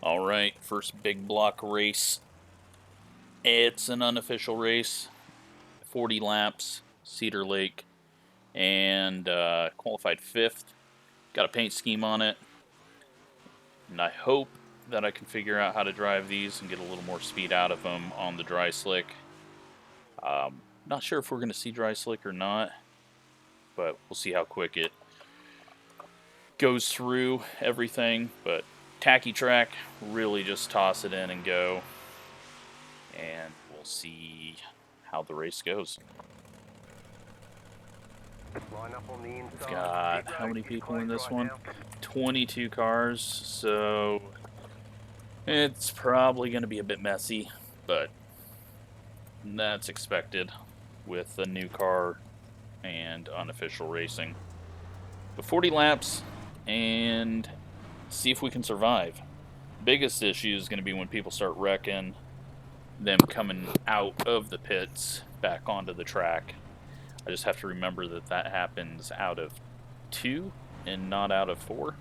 Alright, first big block race. It's an unofficial race. 40 laps, Cedar Lake, and qualified 5th. Got a paint scheme on it. And I hope that I can figure out how to drive these and get a little more speed out of them on the dry slick. Not sure if we're going to see dry slick or not, but we'll see how quick it goes through everything. But tacky track, really just toss it in and go, and we'll see how the race goes. We've got how many people in this one? 22 cars, so it's probably going to be a bit messy, but that's expected with the new car and unofficial racing. But 40 laps and see if we can survive. Biggest issue is going to be when people start wrecking, them coming out of the pits back onto the track. I just have to remember that that happens out of 2 and not out of 4.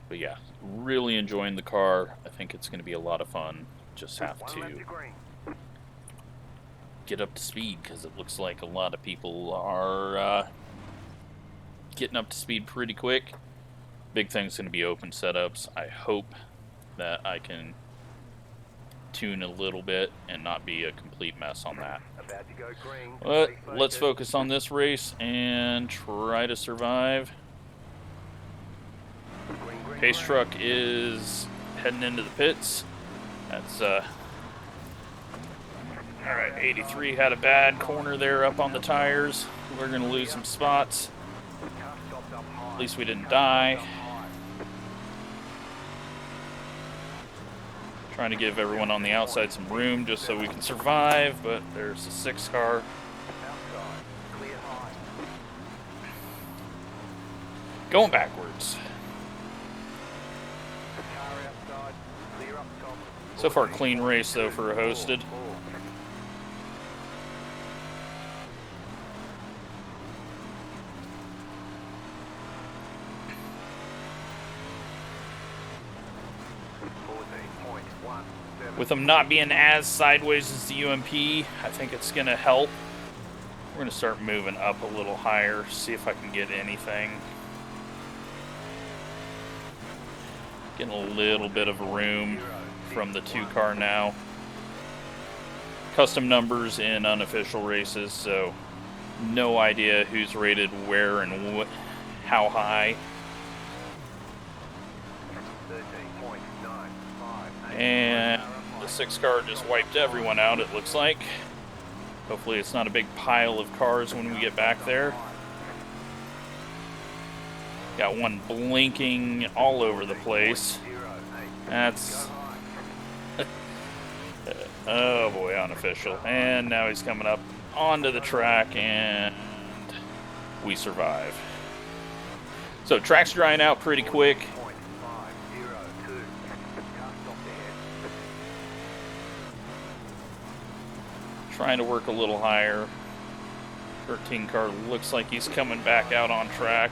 But yeah, really enjoying the car. I think it's going to be a lot of fun. Just have to get up to speed because it looks like a lot of people are getting up to speed pretty quick. Big thing's going to be open setups. I hope that I can tune a little bit and not be a complete mess on that. But let's focus on this race and try to survive. Pace truck is heading into the pits. That's alright, 83 had a bad corner there up on the tires. We're gonna lose some spots. At least we didn't die. Trying to give everyone on the outside some room just so we can survive, but there's a 6 car. Going backwards. So far, clean race though for a hosted. With them not being as sideways as the UMP, I think it's going to help. We're going to start moving up a little higher, see if I can get anything. Getting a little bit of room from the 2 car now. Custom numbers in unofficial races, so no idea who's rated where and how high. And the 6 car just wiped everyone out, it looks like. Hopefully it's not a big pile of cars when we get back there. Got one blinking all over the place. That's... oh boy, unofficial. And now he's coming up onto the track and we survive. So track's drying out pretty quick. Trying to work a little higher. 13 car looks like he's coming back out on track.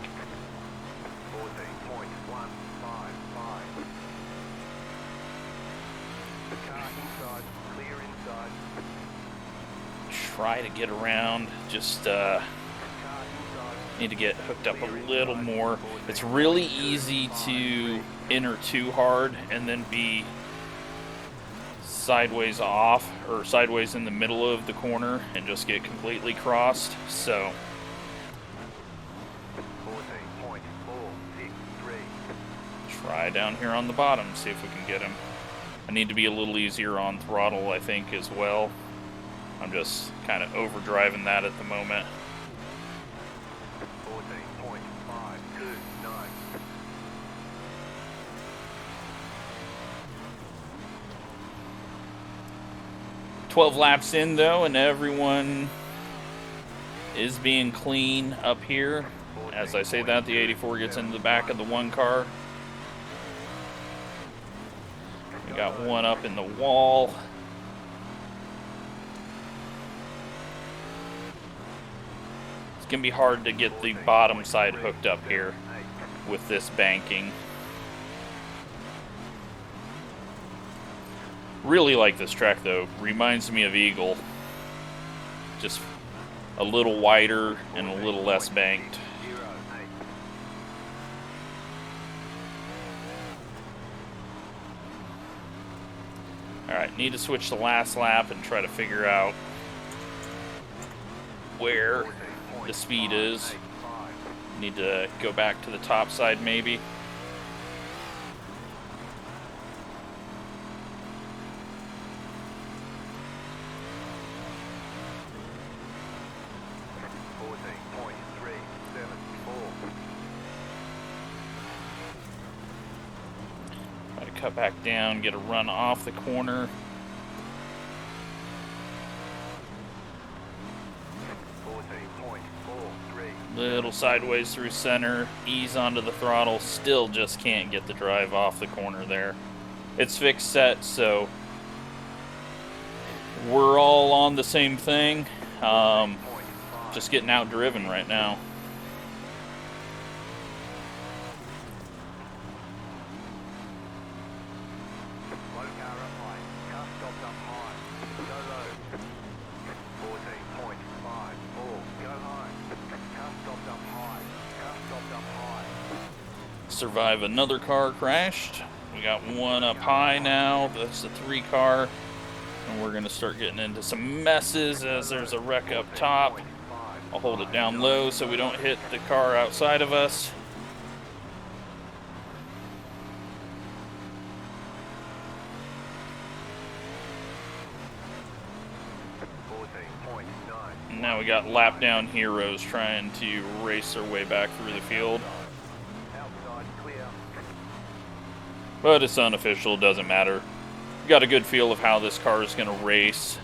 Try to get around, just need to get hooked up a little more. It's really easy to enter too hard and then be sideways off or sideways in the middle of the corner and just get completely crossed. So try down here on the bottom, see if we can get him. I need to be a little easier on throttle, I think, as well. I'm just kind of overdriving that at the moment. "12 laps in though, and everyone is being clean up here. As I say that, the 84 gets into the back of the 1 car. We got one up in the wall. It's going to be hard to get the bottom side hooked up here with this banking. Really like this track though. Reminds me of Eagle. Just a little wider and a little less banked. Alright, need to switch the last lap and try to figure out where the speed is. Need to go back to the top side maybe. Cut back down, get a run off the corner. Little sideways through center, ease onto the throttle, still just can't get the drive off the corner there. It's fixed set, so we're all on the same thing. Just getting outdriven right now. Survive another car crashed. We got one up high now. That's the 3 car. And we're going to start getting into some messes as there's a wreck up top. I'll hold it down low so we don't hit the car outside of us. And now we got lap down heroes trying to race their way back through the field. But it's unofficial, doesn't matter. We got a good feel of how this car is going to race.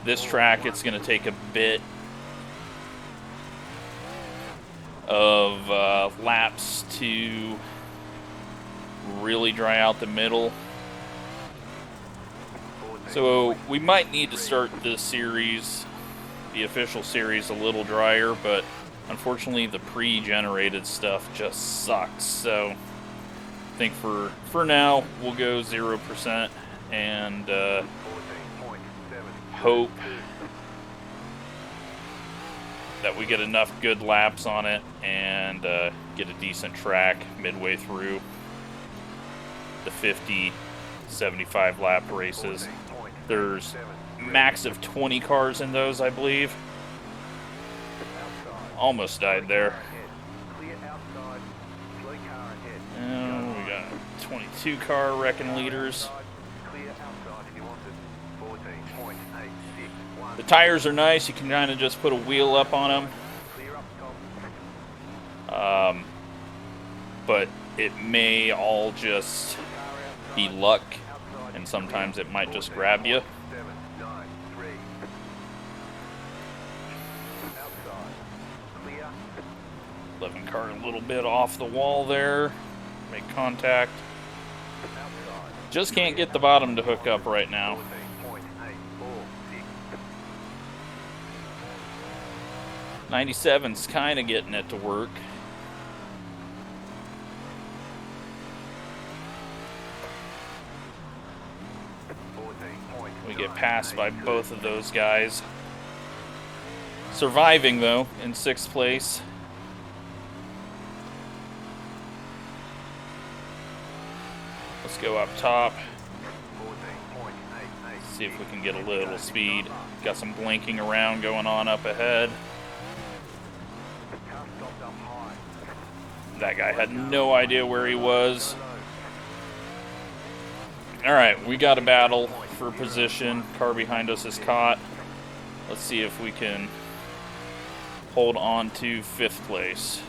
This track, it's going to take a bit of laps to really dry out the middle. So we might need to start this series, the official series, a little drier, but unfortunately the pre-generated stuff just sucks. So I think for now we'll go 0% and hope that we get enough good laps on it and get a decent track midway through the 50, 75 lap races. There's max of 20 cars in those, I believe. Almost died there. And we got 22 car wrecking leaders. The tires are nice. You can kind of just put a wheel up on them. But it may all just be luck, and sometimes it might just grab you. 11 car a little bit off the wall there. Make contact. Just can't get the bottom to hook up right now. '97's kind of getting it to work. We get passed by both of those guys. Surviving though in 6th place. Let's go up top. See if we can get a little speed. Got some blinking around going on up ahead. That guy had no idea where he was. Alright, we got a battle for position. Car behind us is caught. Let's see if we can hold on to 5th place.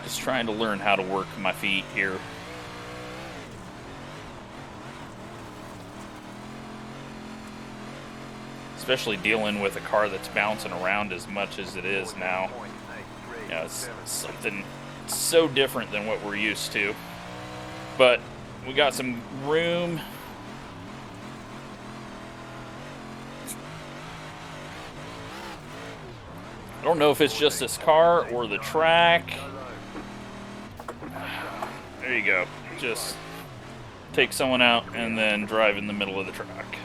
Just trying to learn how to work my feet here. Especially dealing with a car that's bouncing around as much as it is now. You know, it's something so different than what we're used to. But we got some room. I don't know if it's just this car or the track. There you go. Just take someone out and then drive in the middle of the track.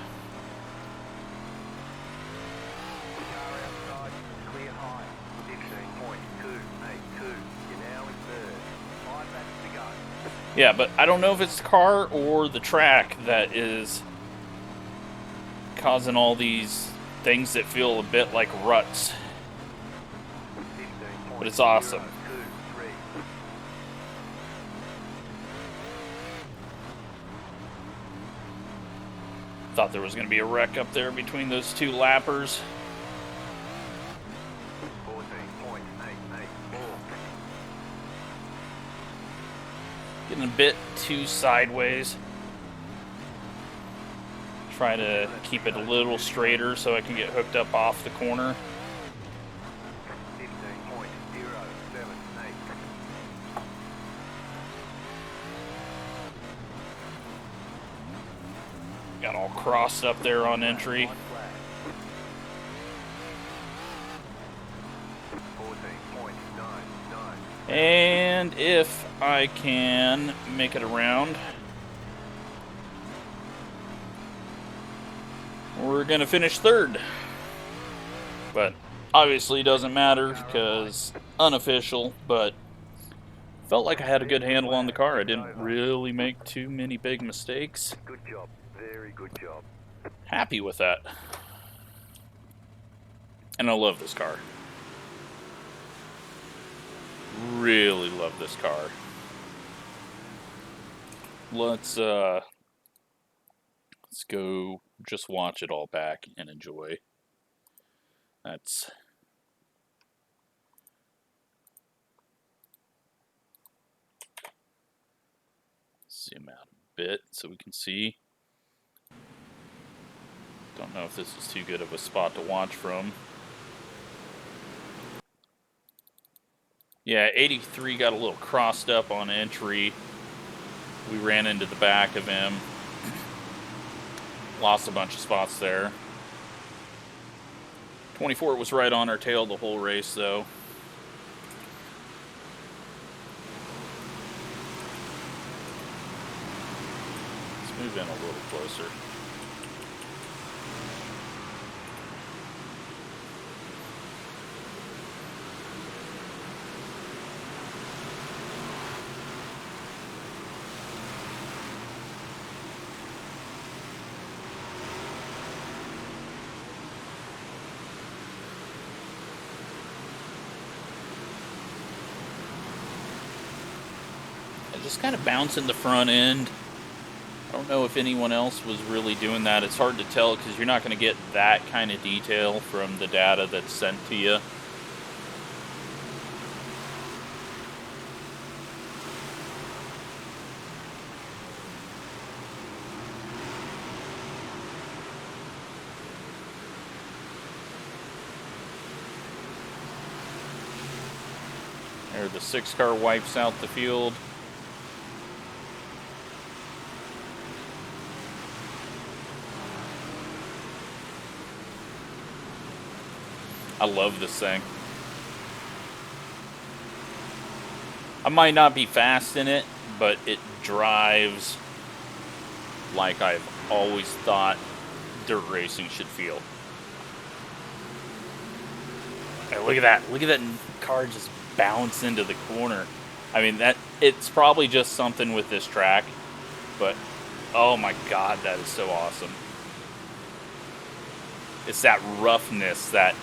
Yeah, but I don't know if it's the car or the track that is causing all these things that feel a bit like ruts. But it's awesome. Thought there was going to be a wreck up there between those two lappers. Getting a bit too sideways. Try to keep it a little straighter so I can get hooked up off the corner. Got all crossed up there on entry. And if I can make it around, we're going to finish third. But obviously doesn't matter because unofficial, but felt like I had a good handle on the car. I didn't really make too many big mistakes. Good job. Very good job. Happy with that. And I love this car. Really love this car. Let's go just watch it all back and enjoy. That's zoom out a bit so we can see. Don't know if this is too good of a spot to watch from. Yeah, 83 got a little crossed up on entry. We ran into the back of him. Lost a bunch of spots there. 24 was right on our tail the whole race, though. Let's move in a little closer. Just kind of bouncing the front end. I don't know if anyone else was really doing that. It's hard to tell because you're not going to get that kind of detail from the data that's sent to you. There, the 6 car wipes out the field. I love this thing. I might not be fast in it, but it drives like I've always thought dirt racing should feel. Hey, look at that. Look at that car just bounce into the corner. I mean, it's probably just something with this track, but oh my god, that is so awesome. It's that roughness, that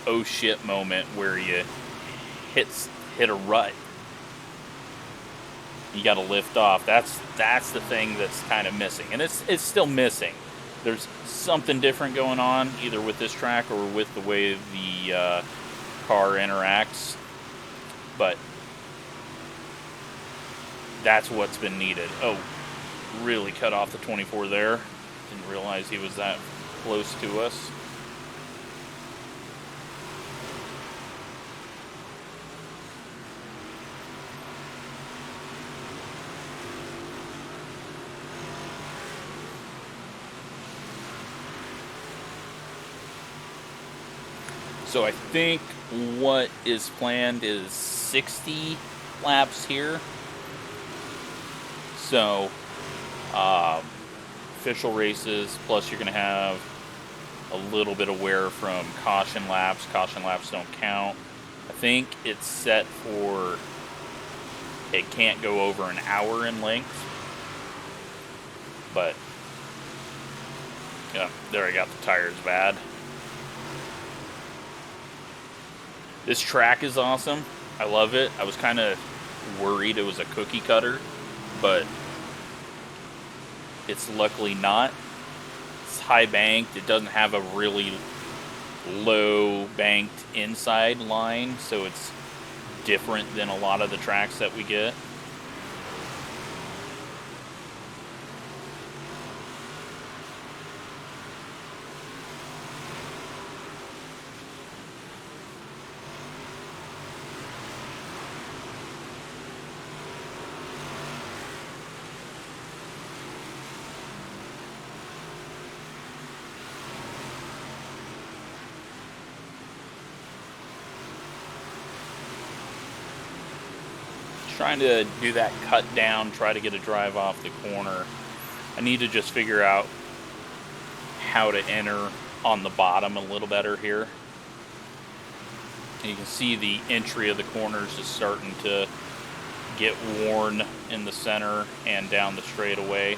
oh shit moment where you hit a rut. You got to lift off. That's the thing that's kind of missing, and it's still missing. There's something different going on either with this track or with the way the car interacts, but that's what's been needed. Oh, really cut off the 24 there. Didn't realize he was that close to us. So I think what is planned is 60 laps here. So, official races, plus you're going to have a little bit of wear from caution laps. Caution laps don't count. I think it's set for, it can't go over an hour in length. But, yeah, there I got the tires bad. This track is awesome. I love it. I was kind of worried it was a cookie cutter, but it's luckily not. It's high banked. It doesn't have a really low banked inside line, so it's different than a lot of the tracks that we get. Trying to do that cut down, try to get a drive off the corner. I need to just figure out how to enter on the bottom a little better here. And you can see the entry of the corners is starting to get worn in the center and down the straightaway.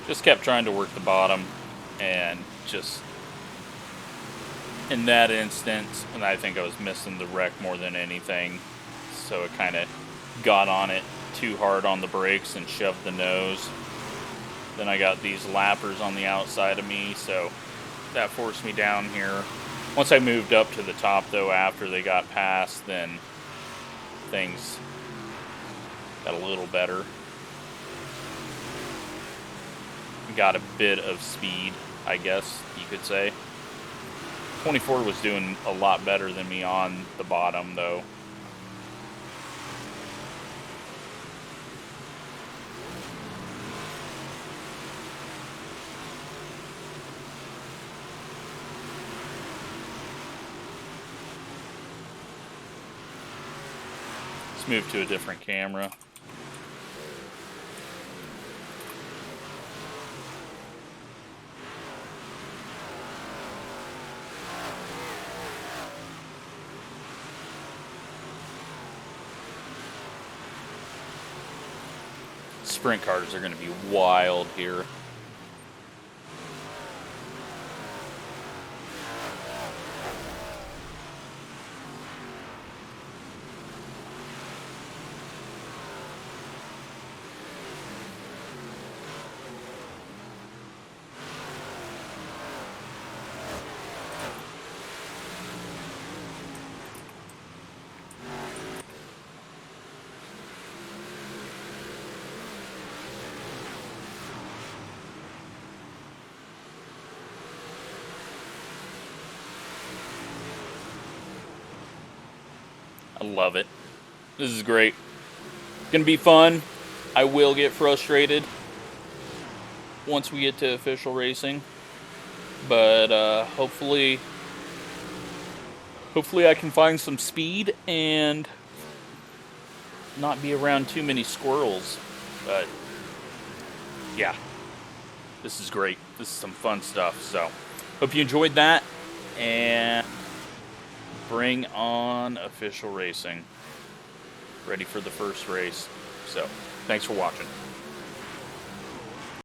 Just kept trying to work the bottom, and just in that instance, and I think I was missing the wreck more than anything, so it kind of got on it too hard on the brakes and shoved the nose. Then I got these lappers on the outside of me, so that forced me down here. Once I moved up to the top, though, after they got past, then things got a little better. Got a bit of speed, I guess you could say. 24 was doing a lot better than me on the bottom, though. Let's move to a different camera. Sprint cars are going to be wild here. I love it. This is great. Gonna be fun. I will get frustrated once we get to official racing, but hopefully I can find some speed and not be around too many squirrels. But yeah, this is great. This is some fun stuff. So hope you enjoyed that, and bring on official racing. Ready for the first race. So, thanks for watching.